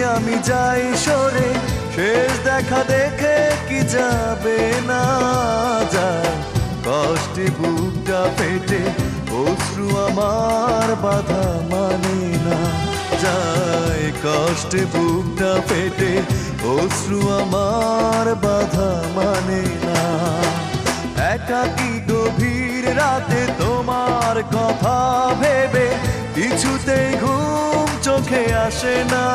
আমি যাই সরে, শেষ দেখা দেখে কি যাবে না যায়। কষ্টে বুকটা পেটে অশ্রু আমার বাধা মানে না যায়। কষ্টে বুকটা পেটে অশ্রু আমার বাধা মানে না। একাকী গভীর রাতে তোমার কথা ভেবে কিছুতেই ঘুম চোখে আসে না।